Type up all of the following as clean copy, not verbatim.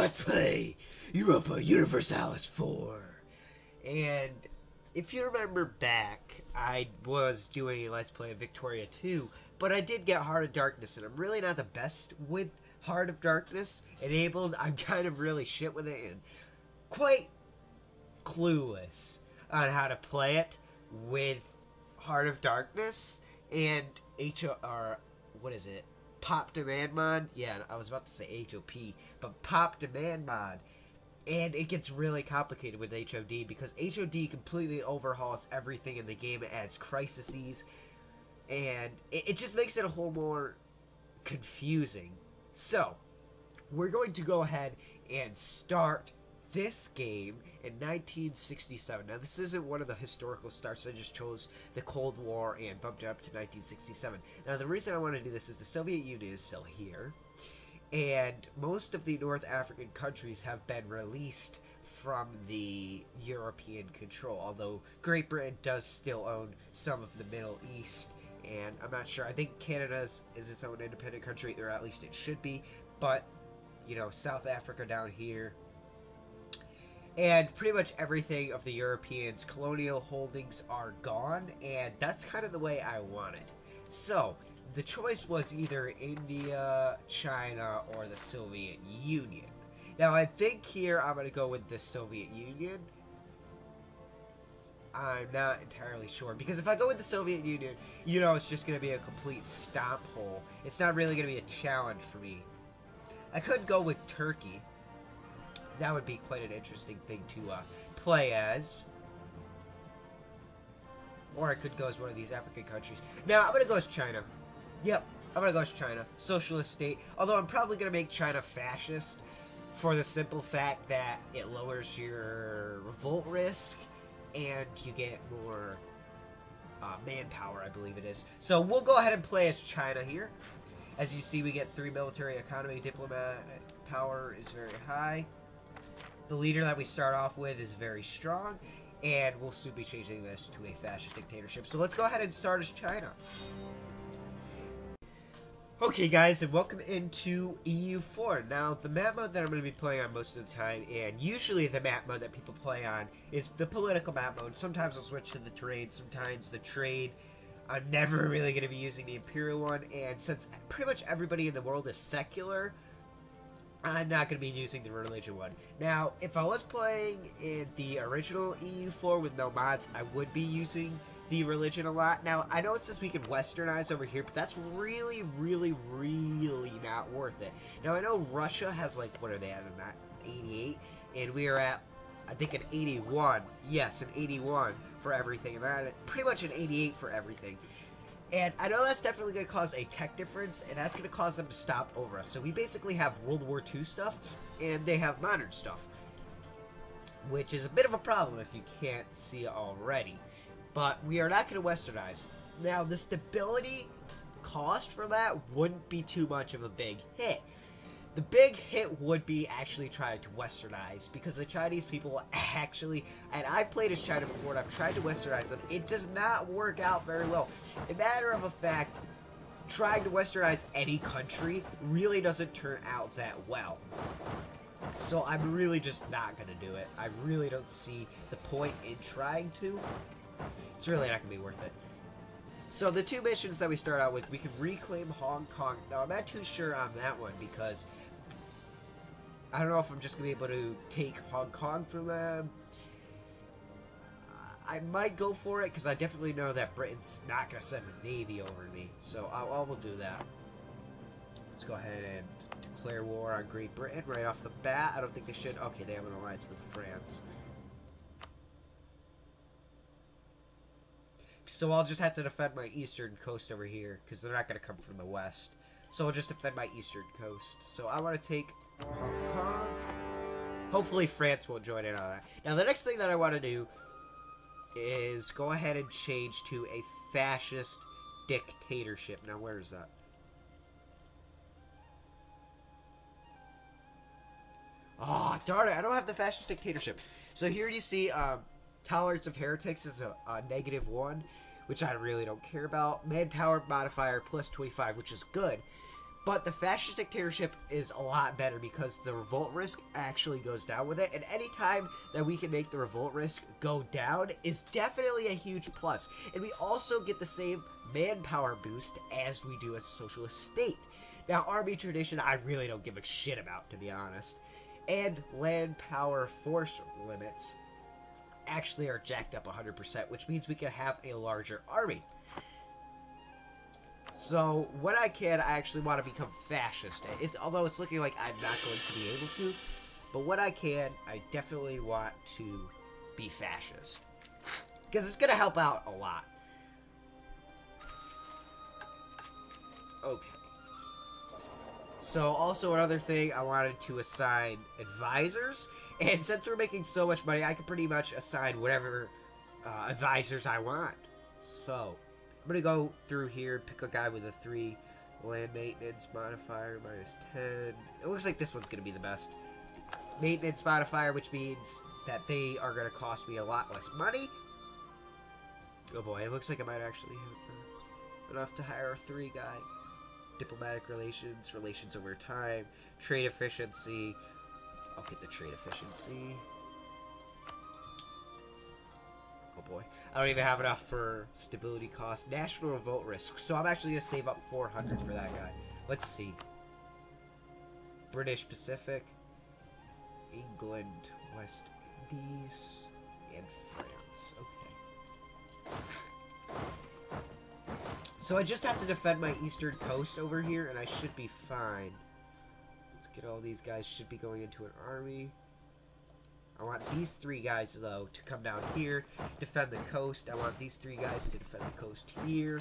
let's play Europa Universalis 4. And if you remember back, I was doing a Let's Play of Victoria 2, but I did get Heart of Darkness, and I'm really not the best with Heart of Darkness enabled. I'm kind of really shit with it, and quite clueless on how to play it with Heart of Darkness and what is it? Pop Demand Mod? Yeah, I was about to say HOP, but Pop Demand Mod. And it gets really complicated with HOD because HOD completely overhauls everything in the game. It adds crises, and it just makes it a whole more confusing. So, we're going to go ahead and start this game in 1967. Now, this isn't one of the historical starts. I just chose the Cold War and bumped it up to 1967. Now, the reason I want to do this is the Soviet Union is still here, and most of the North African countries have been released from the European control, although Great Britain does still own some of the Middle East, and I'm not sure. I think Canada is its own independent country, or at least it should be, but, you know, South Africa down here. And pretty much everything of the Europeans' colonial holdings are gone, and that's kind of the way I want it. So, the choice was either India, China, or the Soviet Union. Now, I think here I'm going to go with the Soviet Union. I'm not entirely sure, because if I go with the Soviet Union, you know, it's just going to be a complete stomp hole. It's not really going to be a challenge for me. I could go with Turkey. That would be quite an interesting thing to play as. Or I could go as one of these African countries. Now, I'm going to go as China. Yep, I'm going to go as China. Socialist state. Although I'm probably going to make China fascist for the simple fact that it lowers your revolt risk and you get more manpower, I believe it is. So we'll go ahead and play as China here. As you see, we get 3 military economy. Diplomatic power is very high. The leader that we start off with is very strong, and we'll soon be changing this to a fascist dictatorship. So let's go ahead and start as China. Okay, guys, and welcome into EU4. Now, the map mode that I'm going to be playing on most of the time, and usually the map mode that people play on, is the political map mode. Sometimes I'll switch to the trade, sometimes the trade. I'm never really going to be using the Imperial one, and since pretty much everybody in the world is secular, I'm not going to be using the religion one. Now, if I was playing in the original EU4 with no mods, I would be using the religion a lot. Now, I know it says we can westernize over here, but that's really, really, really not worth it. Now, I know Russia has, like, what are they at? Not 88, and we are at, I think, an 81. Yes, an 81 for everything, and they're at pretty much an 88 for everything. And I know that's definitely going to cause a tech difference, and that's going to cause them to stop over us. So we basically have World War II stuff, and they have modern stuff, which is a bit of a problem if you can't see it already. But we are not going to westernize. Now, the stability cost for that wouldn't be too much of a big hit. The big hit would be actually trying to westernize, because the Chinese people actually, and I've played as China before and I've tried to westernize them, it does not work out very well. A matter of a fact, trying to westernize any country really doesn't turn out that well. So I'm really just not going to do it. I really don't see the point in trying to. It's really not going to be worth it. So the 2 missions that we start out with, we can reclaim Hong Kong. Now, I'm not too sure on that one because I don't know if I'm just going to be able to take Hong Kong from them. I might go for it because I definitely know that Britain's not going to send a navy over to me. So I will do that. Let's go ahead and declare war on Great Britain right off the bat. I don't think they should. Okay, they have an alliance with France. So I'll just have to defend my eastern coast over here, because they're not going to come from the west. So I'll just defend my eastern coast. So I want to take Hong Kong. Hopefully France won't join in on that. Now the next thing that I want to do is go ahead and change to a fascist dictatorship. Now where is that? Oh, darn it. I don't have the fascist dictatorship. So here you see tolerance of heretics is a -1, which I really don't care about. Manpower modifier plus 25, which is good. But the fascist dictatorship is a lot better because the revolt risk actually goes down with it. And any time that we can make the revolt risk go down is definitely a huge plus. And we also get the same manpower boost as we do as a socialist state. Now, army tradition, I really don't give a shit about, to be honest. And land power force limits actually are jacked up 100%, which means we can have a larger army. So, when I can, I actually want to become fascist. Although it's looking like I'm not going to be able to. But when I can, I definitely want to be fascist. Because it's going to help out a lot. Okay. So, also another thing, I wanted to assign advisors. And since we're making so much money, I can pretty much assign whatever advisors I want. So, I'm going to go through here, pick a guy with a 3 land maintenance modifier, -10. It looks like this one's going to be the best. Maintenance modifier, which means that they are going to cost me a lot less money. Oh boy, it looks like I might actually have enough to hire a 3 guy. Diplomatic relations, relations over time, trade efficiency. I'll get the trade efficiency. Oh boy. I don't even have enough for stability cost. National revolt risk. So I'm actually going to save up 400 for that guy. Let's see. British Pacific, England, West Indies, and France. Okay. So I just have to defend my eastern coast over here, and I should be fine. Let's get all these guys. Should be going into an army. I want these 3 guys, though, to come down here, defend the coast. I want these 3 guys to defend the coast here.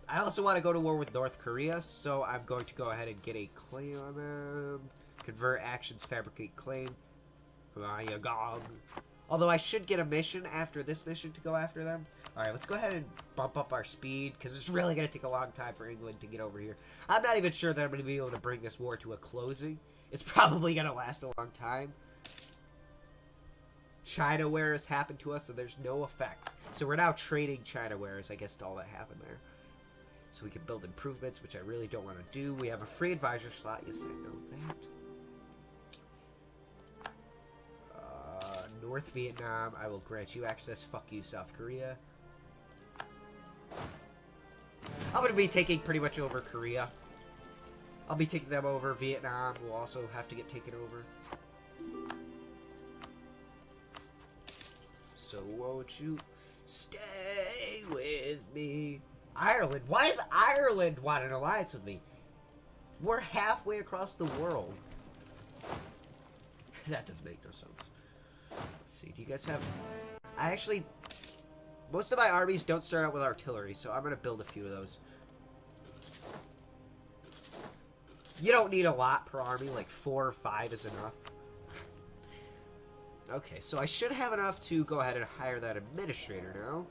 I also want to go to war with North Korea, so I'm going to go ahead and get a claim on them. Convert actions, fabricate claim. Although I should get a mission after this mission to go after them. Alright, let's go ahead and bump up our speed, because it's really going to take a long time for England to get over here. I'm not even sure that I'm going to be able to bring this war to a closing. It's probably going to last a long time. China wares happened to us, so there's no effect. So we're now trading China wares, I guess, to all that happened there. So we can build improvements, which I really don't want to do. We have a free advisor slot. Yes, I know that. North Vietnam, I will grant you access. Fuck you, South Korea. I'm going to be taking pretty much over Korea. I'll be taking them over. Vietnam will also have to get taken over. So won't you stay with me? Ireland. Why does Ireland want an alliance with me? We're halfway across the world. That doesn't make no sense. Let's see, do you guys have... I actually... Most of my armies don't start out with artillery, so I'm going to build a few of those. You don't need a lot per army, like 4 or 5 is enough. Okay, so I should have enough to go ahead and hire that administrator now.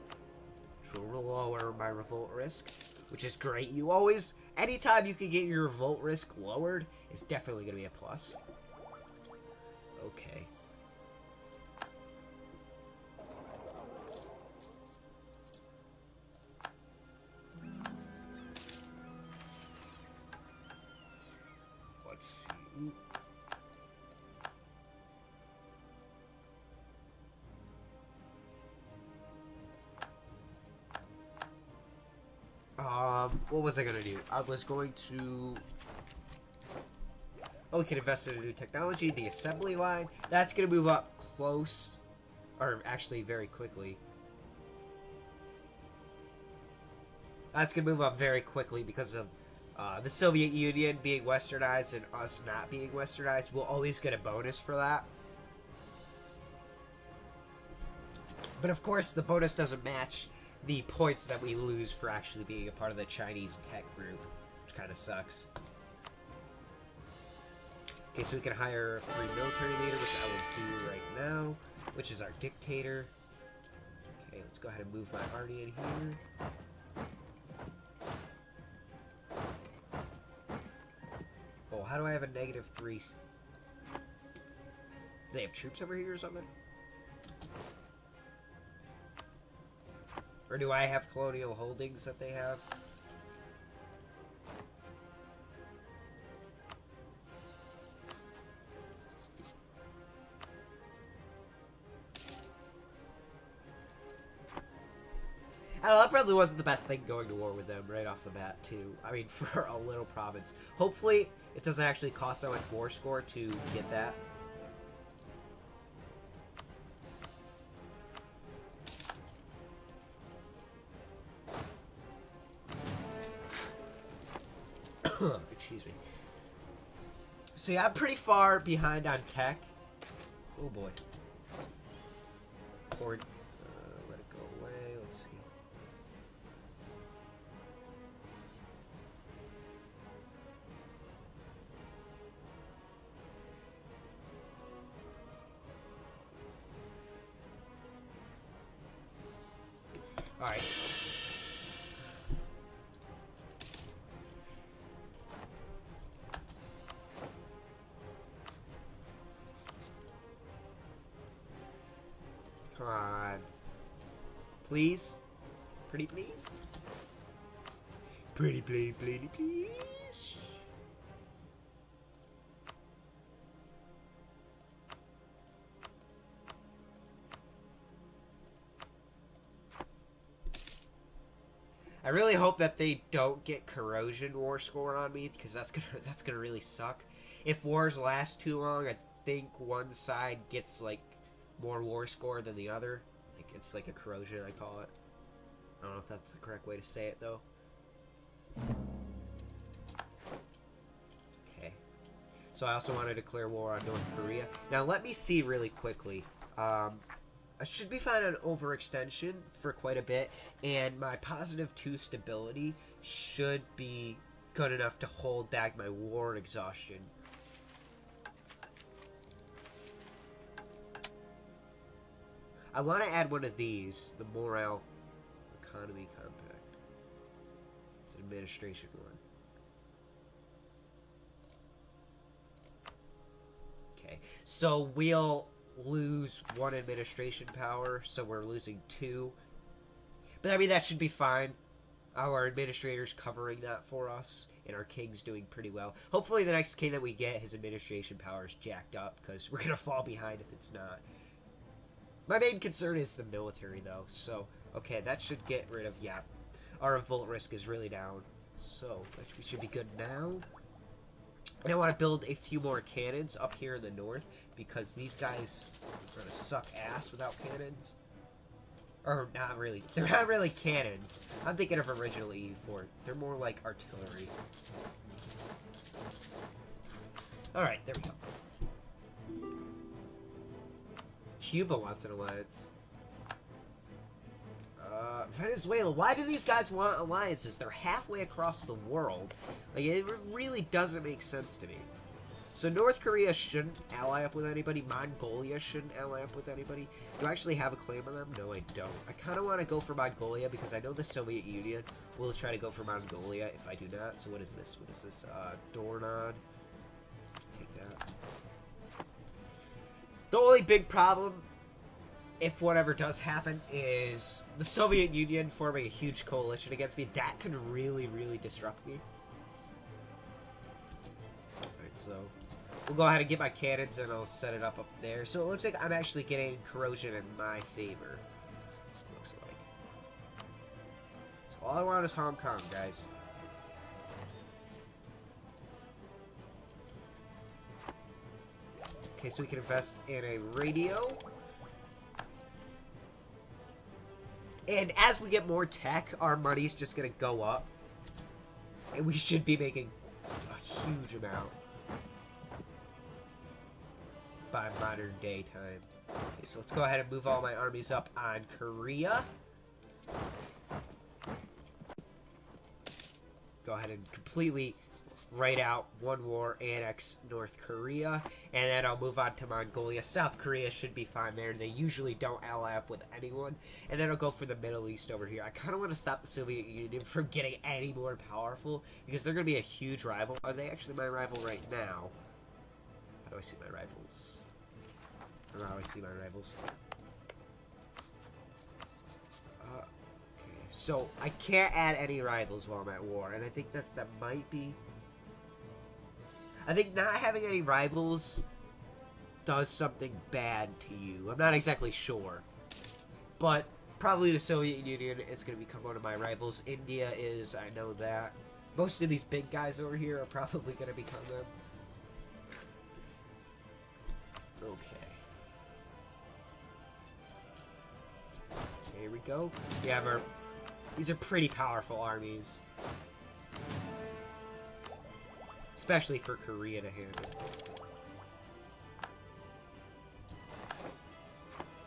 Which will lower my revolt risk, which is great. You always... Anytime you can get your revolt risk lowered, it's definitely going to be a plus. Okay. Let's see. What was I gonna do? I was going to... Oh, we can invest in a new technology, the assembly line. That's gonna move up close, or actually very quickly. That's gonna move up very quickly because of the Soviet Union being westernized and us not being westernized. We'll always get a bonus for that. But of course, the bonus doesn't match the points that we lose for actually being a part of the Chinese tech group, which kind of sucks. Okay, so we can hire a free military leader, which I will do right now, which is our dictator. Okay, let's go ahead and move my army in here. Oh, how do I have a -3? Do they have troops over here or something? Or do I have colonial holdings that they have? I don't know, that probably wasn't the best thing going to war with them right off the bat, too. I mean, for a little province. Hopefully, it doesn't actually cost so much war score to get that. Excuse me. So yeah, I'm pretty far behind on tech. Oh boy. Port. Let it go away. Let's see. All right. Come on. Please? Pretty please? Pretty please? I really hope that they don't get corrosion war score on me, because that's gonna really suck. If wars last too long, I think one side gets like more war score than the other. Like, it's like a corrosion, I call it. I don't know if that's the correct way to say it, though. Okay. So I also want to declare war on North Korea. Now, let me see really quickly. I should be fine on overextension for quite a bit, and my +2 stability should be good enough to hold back my war exhaustion. I want to add one of these, the Morale Economy Compact. It's an administration one. Okay, so we'll lose 1 administration power, so we're losing 2. But I mean, that should be fine. Our administrator's covering that for us, and our king's doing pretty well. Hopefully the next king that we get, his administration power is jacked up, because we're going to fall behind if it's not. My main concern is the military, though, so, okay, that should get rid of, yeah, our revolt risk is really down, so, we should be good now. And I want to build a few more cannons up here in the north, because these guys are going to suck ass without cannons. Or, not really. They're not really cannons. I'm thinking of original EU4. They're more like artillery. Alright, there we go. Cuba wants an alliance. Venezuela. Why do these guys want alliances? They're halfway across the world. Like, it really doesn't make sense to me. So North Korea shouldn't ally up with anybody. Mongolia shouldn't ally up with anybody. Do I actually have a claim on them? No, I don't. I kind of want to go for Mongolia because I know the Soviet Union will try to go for Mongolia if I do not. So what is this? What is this? Dornod. Take that. The only big problem, if whatever does happen, is the Soviet Union forming a huge coalition against me. That could really, really disrupt me. Alright, so we'll go ahead and get my cannons and I'll set it up there. So it looks like I'm actually getting corrosion in my favor. Looks like. So all I want is Hong Kong, guys. Okay, so we can invest in a radio. And as we get more tech, our money's just going to go up. And we should be making a huge amount by modern day time. Okay, so let's go ahead and move all my armies up on Korea. Go ahead and completely write out one war, annex North Korea, and then I'll move on to Mongolia. South Korea should be fine there. They usually don't ally up with anyone. And then I'll go for the Middle East over here. I kind of want to stop the Soviet Union from getting any more powerful, because they're going to be a huge rival. Are they actually my rival right now? How do I see my rivals? I don't know how I see my rivals. Okay, so I can't add any rivals while I'm at war, and I think that might be... I think not having any rivals does something bad to you. I'm not exactly sure. But Probably the Soviet Union is going to become one of my rivals. India is, I know that. Most of these big guys over here are probably going to become them. Okay. Here we go. We have our... These are pretty powerful armies. Especially for Korea to handle.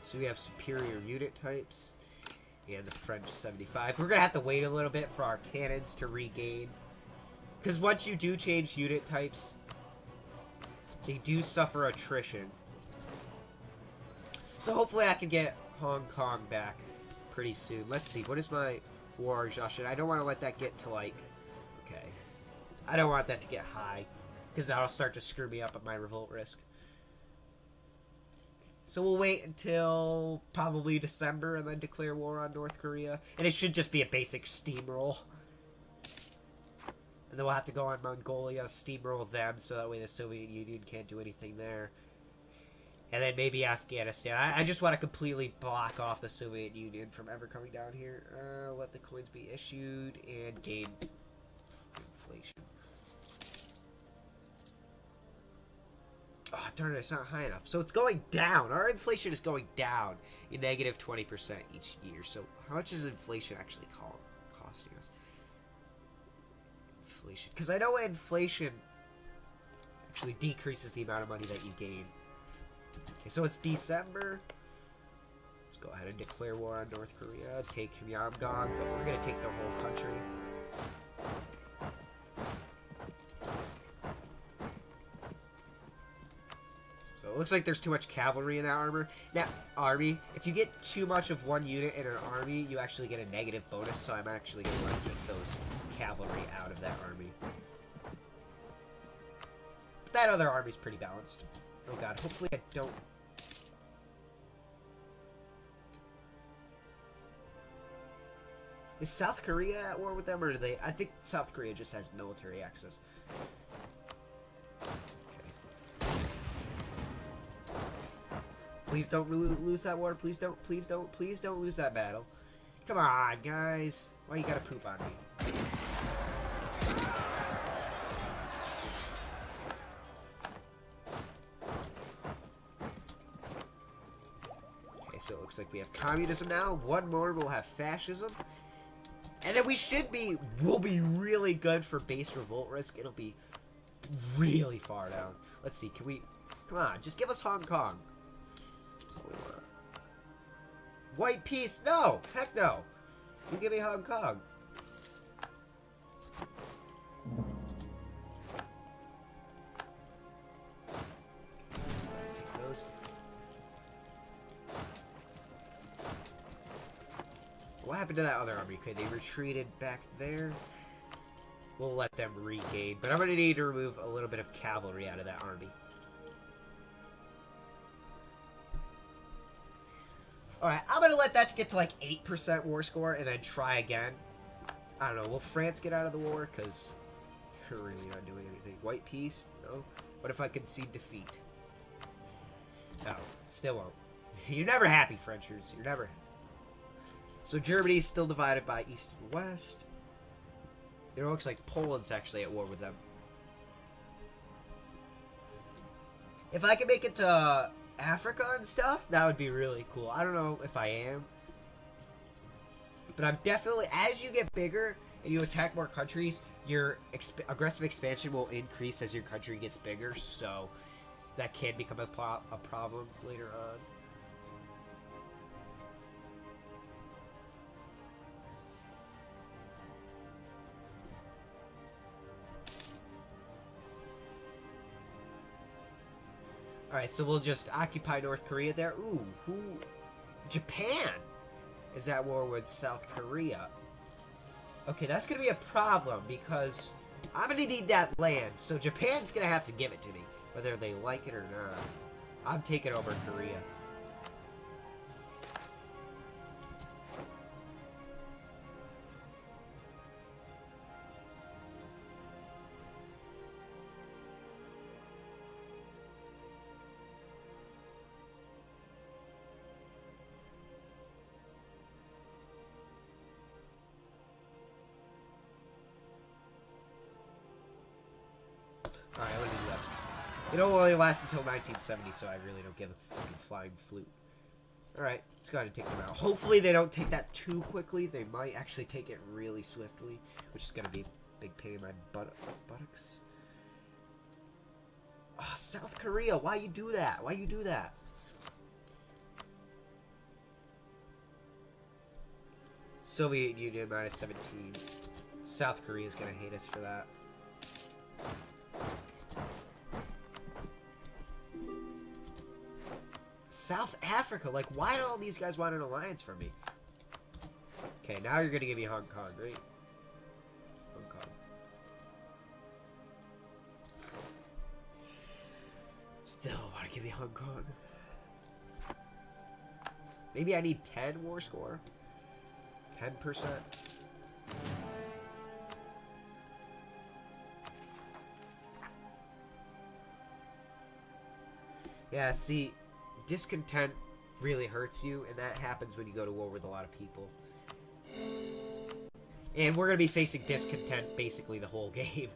So we have superior unit types. And the French 75. We're going to have to wait a little bit for our cannons to regain. Because once you do change unit types, they do suffer attrition. So hopefully I can get Hong Kong back pretty soon. Let's see. What is my war exhaustion? I don't want to let that get to, like... Okay. I don't want that to get high. Because that'll start to screw me up at my revolt risk. So we'll wait until probably December and then declare war on North Korea. And it should just be a basic steamroll. And then we'll have to go on Mongolia, steamroll them, so that way the Soviet Union can't do anything there. And then maybe Afghanistan. I just want to completely block off the Soviet Union from ever coming down here. Let the coins be issued and gain inflation. Oh, darn it, it's not high enough. So it's going down. Our inflation is going down in negative 20% each year. So how much is inflation actually costing us? Inflation. Because I know inflation actually decreases the amount of money that you gain. Okay, so it's December. Let's go ahead and declare war on North Korea. Take Myeongdong, but we're going to take the whole country. So it looks like there's too much cavalry in that army. If you get too much of one unit in an army, you actually get a negative bonus, so I'm actually going to want to take those cavalry out of that army. But that other army's pretty balanced. Oh god, hopefully I don't... Is South Korea at war with them, or do they... I think South Korea just has military access. Please don't lose that war. Please don't lose that battle. Come on, guys. Why you gotta poop on me? Okay, so it looks like we have communism now. One more, we'll have fascism. And then we'll be really good for base revolt risk. It'll be really far down. Let's see, can we... Come on, just give us Hong Kong. White peace? No! Heck no! You give me Hong Kong. Take those. What happened to that other army? Okay, they retreated back there. We'll let them regain. But I'm going to need to remove a little bit of cavalry out of that army. Alright, I'm going to let that get to like 8% war score and then try again. I don't know, will France get out of the war? Because they're really not doing anything. White peace? No. What if I concede defeat? No, still won't. You're never happy, Frenchers. You're never happy. So Germany is still divided by East and West. It looks like Poland's actually at war with them. If I can make it to Africa and stuff, that would be really cool. I don't know if I am, but I'm definitely, as you get bigger and you attack more countries, your aggressive expansion will increase as your country gets bigger, so that can become a problem later on. Alright, so we'll just occupy North Korea there. Ooh, Japan is at war with South Korea. Okay, that's going to be a problem because I'm going to need that land. So Japan's going to have to give it to me, whether they like it or not. I'm taking over Korea. It'll only last until 1970, so I really don't give a fucking flying flute. Alright, let's go ahead and take them out. Hopefully they don't take that too quickly. They might actually take it really swiftly, which is going to be a big pain in my buttocks. Oh, South Korea, why you do that? Why you do that? Soviet Union minus 17. South Korea is going to hate us for that. South Africa, like, why do all these guys want an alliance from me? Okay, now you're gonna give me Hong Kong, right? Hong Kong. Still want to give me Hong Kong. Maybe I need 10 war score? 10%? Yeah, see... discontent really hurts you, and that happens when you go to war with a lot of people. And we're going to be facing discontent basically the whole game.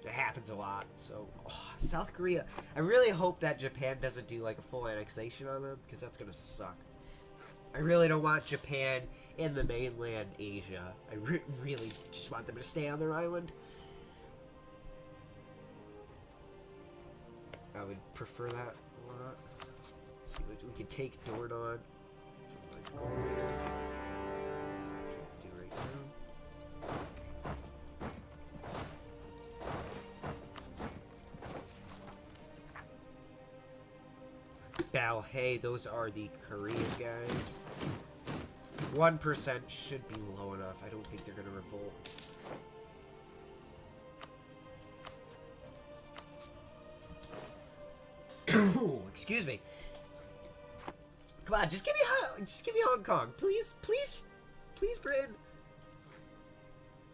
It happens a lot, so... Oh, South Korea. I really hope that Japan doesn't do, like, a full annexation on them, because that's going to suck. I really don't want Japan in the mainland Asia. I really just want them to stay on their island. I would prefer that a lot. Let's see, we can take Dornod from Mongolia. Do right now. Balhae, those are the Korean guys. 1% should be low enough. I don't think they're gonna revolt. Excuse me. Come on, just give me Hong Kong, please, please, please, Britain.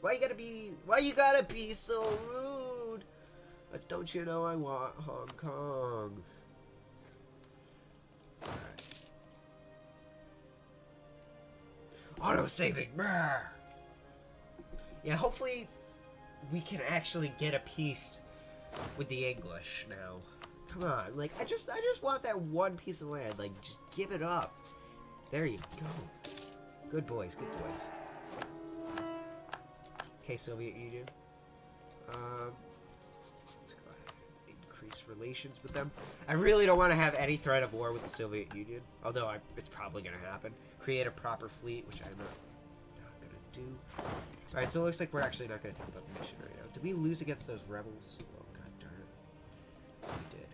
Why you gotta be so rude? But don't you know I want Hong Kong? Alright. Auto saving. Yeah, hopefully we can actually get a peace with the English now. Come on, like, I just want that one piece of land. Like, just give it up. There you go. Good boys, good boys. Okay, Soviet Union. Let's go ahead and increase relations with them. I really don't want to have any threat of war with the Soviet Union. Although, it's probably going to happen. Create a proper fleet, which I'm not going to do. Alright, so it looks like we're actually not going to take up the mission right now. Did we lose against those rebels? Oh, god darn it. We did.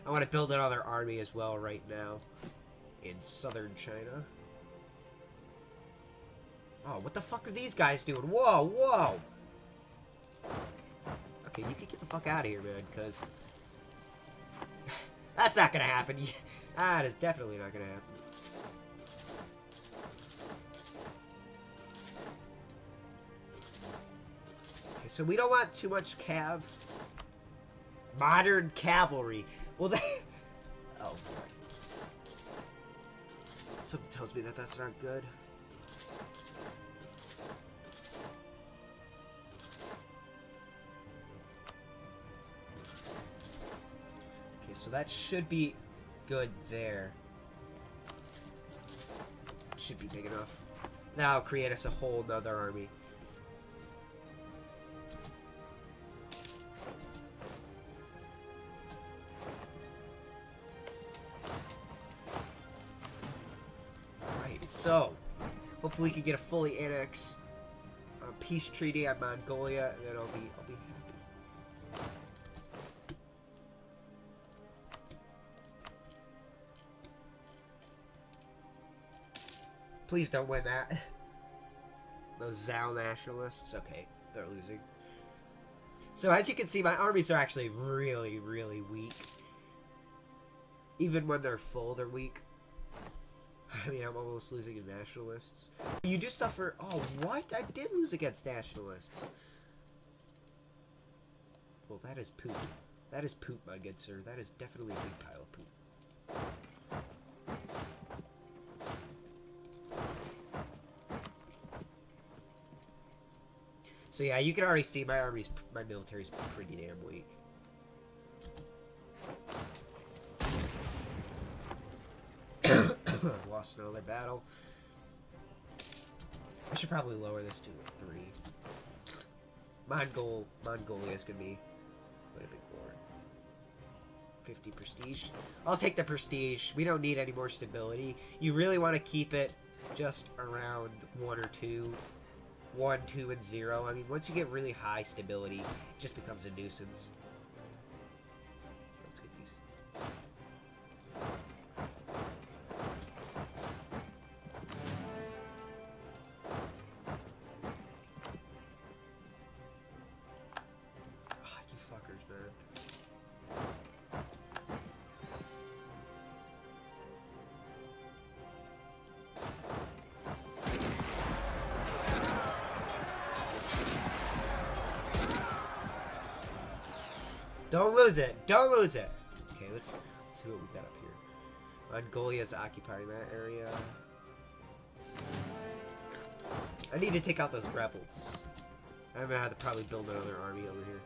I want to build another army as well right now in southern China. Oh, what the fuck are these guys doing? Whoa, whoa! Okay, you can get the fuck out of here, man, because... That's not gonna happen. That is definitely not gonna happen. Okay, so we don't want too much cav. Modern cavalry. Well, they... Oh, boy. Something tells me that that's not good. Okay, so that should be good there. Should be big enough. Now I'll create us a whole nother army. So, hopefully we can get a fully annexed peace treaty on Mongolia, and then I'll be happy. Please don't win that. Those Zhao nationalists. Okay, they're losing. So as you can see, my armies are actually really, really weak. Even when they're full, they're weak. I mean, I'm almost losing to nationalists. You do suffer... Oh, what? I did lose against nationalists. Well, that is poop. That is poop, my good sir. That is definitely a big pile of poop. So yeah, you can already see my military's pretty damn weak. Lost another battle. I should probably lower this to a 3. Mongolia is gonna be quite a big war. 50 prestige. I'll take the prestige. We don't need any more stability. You really want to keep it just around 1 or 2. 1, 2, and 0. I mean, once you get really high stability, it just becomes a nuisance. Let's get these. Ah, you fuckers, man. Don't lose it! Don't lose it! Okay, let's see what we got up here. Mongolia's occupying that area. I need to take out those rebels. I'm gonna have to probably build another army over here.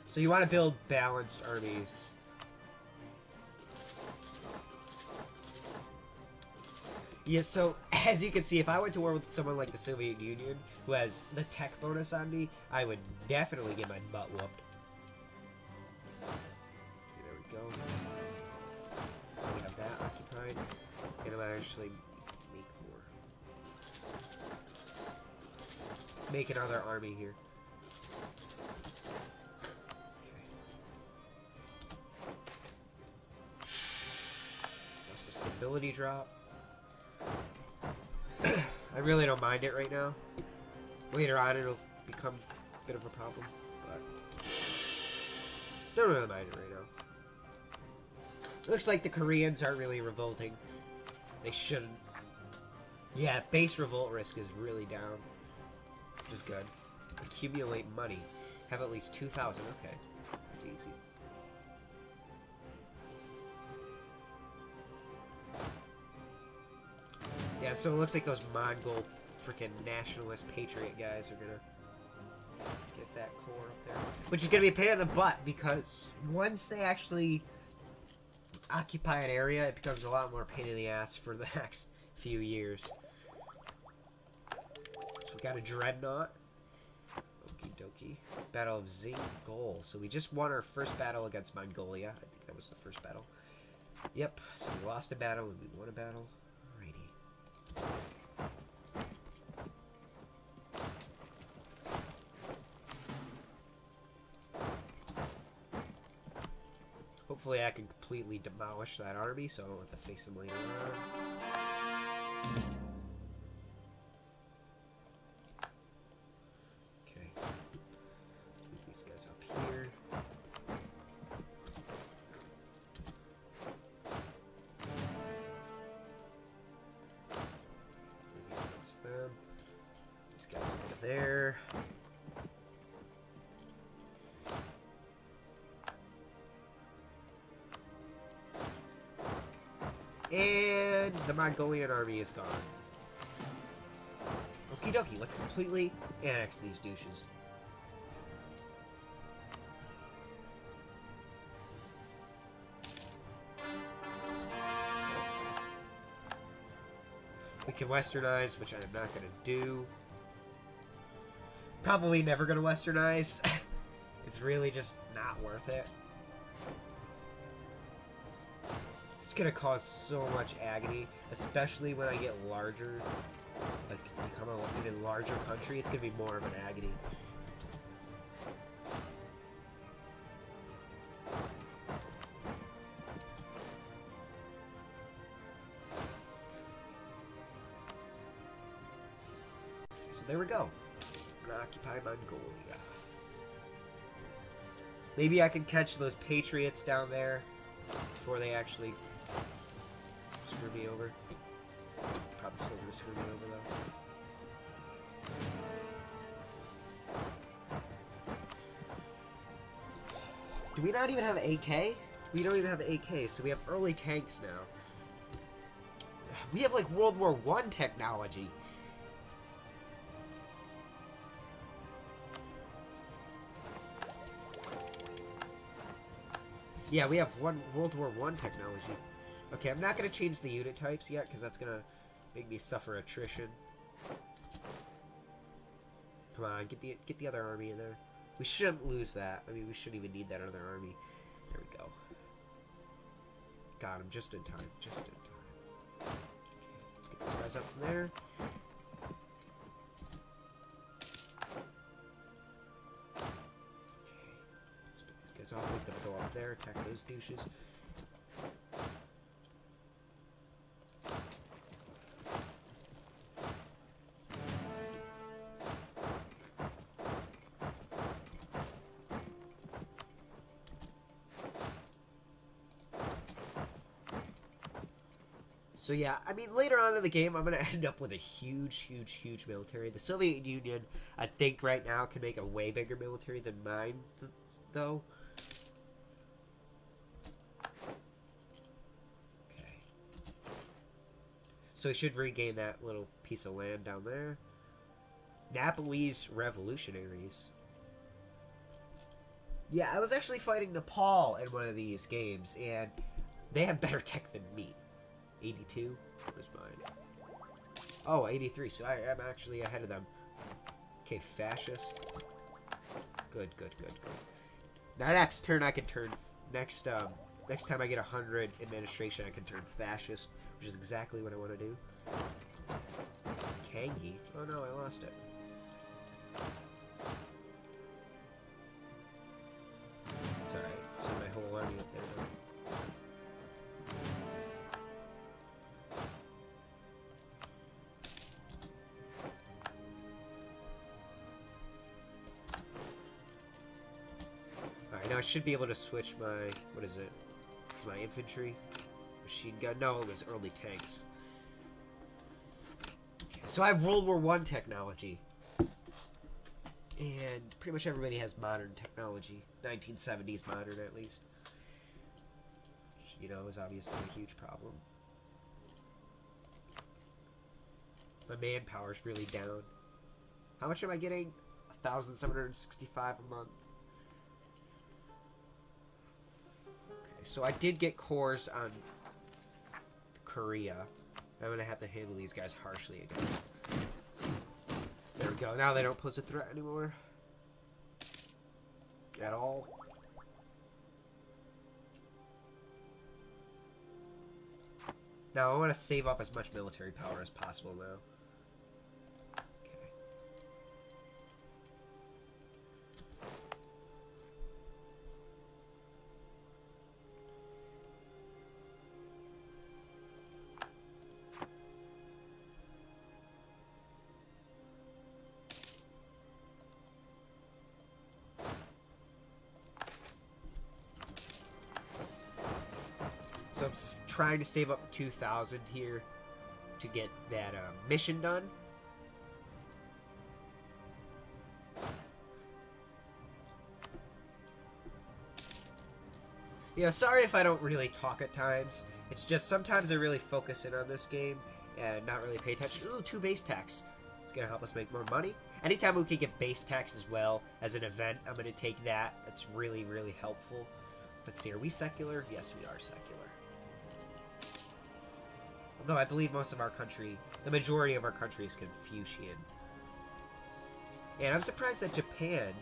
So you want to build balanced armies. Yeah, so as you can see, if I went to war with someone like the Soviet Union, who has the tech bonus on me, I would definitely get my butt whooped. Okay, there we go. We have that occupied. And I'm gonna actually make more. Make another army here. Ability drop. I really don't mind it right now. Later on it'll become a bit of a problem, but don't really mind it right now. Looks like the Koreans aren't really revolting. They shouldn't. Yeah, base revolt risk is really down, which is good. Accumulate money. Have at least 2,000. Okay, that's easy. Yeah, so it looks like those Mongol freaking nationalist patriot guys are gonna get that core up there. Which is gonna be a pain in the butt, because once they actually occupy an area, it becomes a lot more pain in the ass for the next few years. So we got a dreadnought. Okie dokie. Battle of Zingol. So we just won our first battle against Mongolia. I think that was the first battle. Yep, so we lost a battle and we won a battle. Hopefully I can completely demolish that army so I don't have to face them later on. Okay. Move these guys up here. That's them. These guys over there. And the Mongolian army is gone. Okie dokie, let's completely annex these douches. We can westernize, which I'm not going to do. Probably never going to westernize. It's really just not worth it. It's gonna cause so much agony, especially when I get larger, like become an even larger country. It's gonna be more of an agony. So there we go. We're gonna occupy Mongolia. Maybe I can catch those patriots down there before they actually screw me over. Probably still gonna screw me over though. we not even have AK? We don't even have AK, so we have early tanks now. We have like World War I technology. Yeah, we have World War I technology. Okay, I'm not going to change the unit types yet, because that's going to make me suffer attrition. Come on, get the other army in there. We shouldn't lose that. I mean, we shouldn't even need that other army. There we go. Got him just in time. Just in time. Okay, let's get these guys up from there. Let's put these guys off. Let them go up there. Attack those douches. So yeah, I mean, later on in the game, I'm going to end up with a huge military. The Soviet Union, I think right now, can make a way bigger military than mine, though. Okay. So we should regain that little piece of land down there. Nepalese revolutionaries. Yeah, I was actually fighting Nepal in one of these games, and they have better tech than me. 82? Where's mine? Oh, 83. So I'm actually ahead of them. Okay, fascist. Good. Now next turn I can turn... Next time I get 100 administration, I can turn fascist, which is exactly what I want to do. Kangi? Oh no, I lost it. It's alright. Send my whole army up there now. Now I should be able to switch my, what is it? My infantry? Machine gun? No, it was early tanks. Okay, so I have World War I technology. And pretty much everybody has modern technology. 1970s modern, at least. Which, you know, is obviously a huge problem. My manpower is really down. How much am I getting? 1,765 a month. So I did get cores on Korea. I'm going to have to handle these guys harshly again. There we go. Now they don't pose a threat anymore. At all. Now I want to save up as much military power as possible now. So I'm trying to save up 2,000 here to get that mission done. Yeah, sorry if I don't really talk at times. It's just sometimes I really focus in on this game and not really pay attention. Ooh, 2 base tax. It's going to help us make more money. Anytime we can get base tax as well as an event, I'm going to take that. That's really helpful. Let's see, are we secular? Yes, we are secular. Although I believe most of our country, the majority of our country is Confucian. And I'm surprised that Japan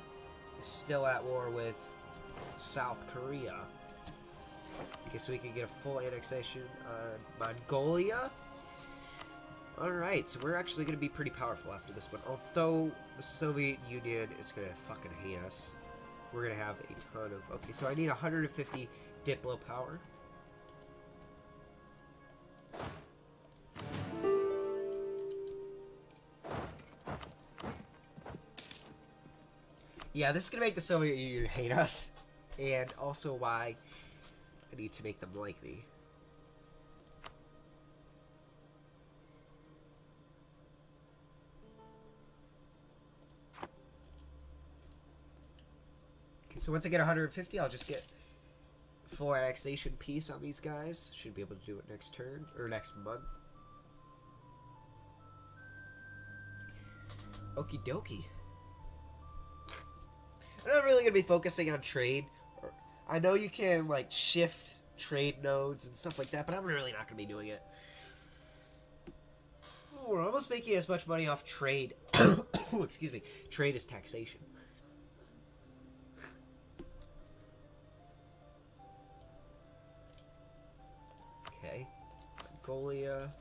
is still at war with South Korea. Okay, so we can get a full annexation on Mongolia. Alright, so we're actually going to be pretty powerful after this one. Although the Soviet Union is going to fucking hate us. We're going to have a ton of... Okay, so I need 150 Diplo power. Yeah, this is going to make the Soviet Union hate us. And also why I need to make them like me. Okay, So once I get 150, I'll just get full annexation peace on these guys. Should be able to do it next turn, or next month. Okie dokie. I'm not really going to be focusing on trade. I know you can, like, shift trade nodes and stuff like that, but I'm really not going to be doing it. Ooh, we're almost making as much money off trade. Excuse me. Trade is taxation. Okay. Mongolia.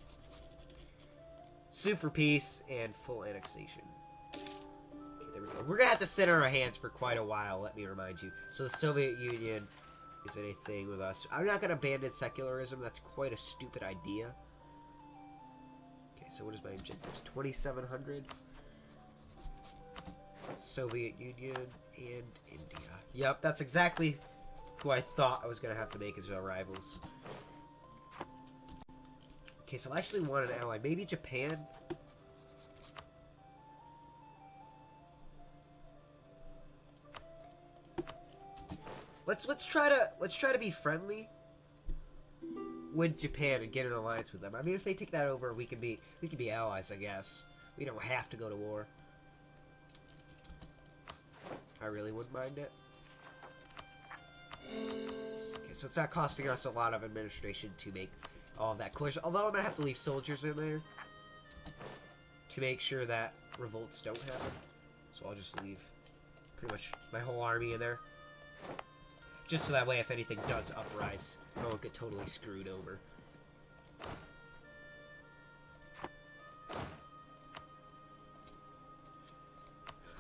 Sue for peace and full annexation. There we go. We're gonna have to sit on our hands for quite a while, let me remind you. So the Soviet Union is anything with us. I'm not gonna abandon secularism, that's quite a stupid idea. Okay, so what is my objectives? 2,700. Soviet Union and India. Yep, that's exactly who I thought I was gonna have to make as our rivals. Okay, so I actually want an ally. Maybe Japan? Let's try to be friendly with Japan and get an alliance with them. I mean, if they take that over, we can be allies, I guess. We don't have to go to war. I really wouldn't mind it. Okay, so it's not costing us a lot of administration to make all of that coercion. Although I'm gonna have to leave soldiers in there to make sure that revolts don't happen. So I'll just leave pretty much my whole army in there. Just so that way, if anything does uprise, I won't get totally screwed over.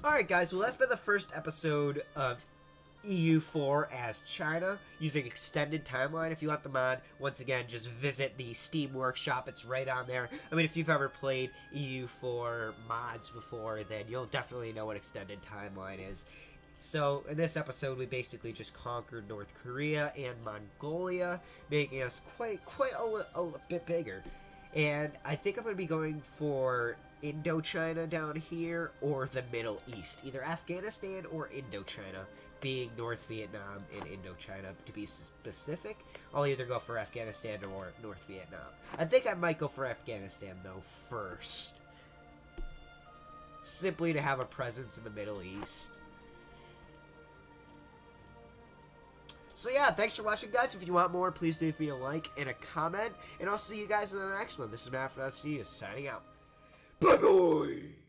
Alright guys, well that's been the first episode of EU4 as China, using extended timeline. If you want the mod, once again, just visit the Steam Workshop. It's right on there. I mean, if you've ever played EU4 mods before, then you'll definitely know what extended timeline is. So, in this episode, we basically just conquered North Korea and Mongolia, making us quite a bit bigger. And I think I'm going to be going for Indochina down here, or the Middle East. Either Afghanistan or Indochina, being North Vietnam and Indochina, to be specific. I'll either go for Afghanistan or North Vietnam. I think I might go for Afghanistan, though, first. Simply to have a presence in the Middle East. So yeah, thanks for watching, guys. If you want more, please leave me a like and a comment. And I'll see you guys in the next one. This is MrNoDStudios signing out. Bye-bye!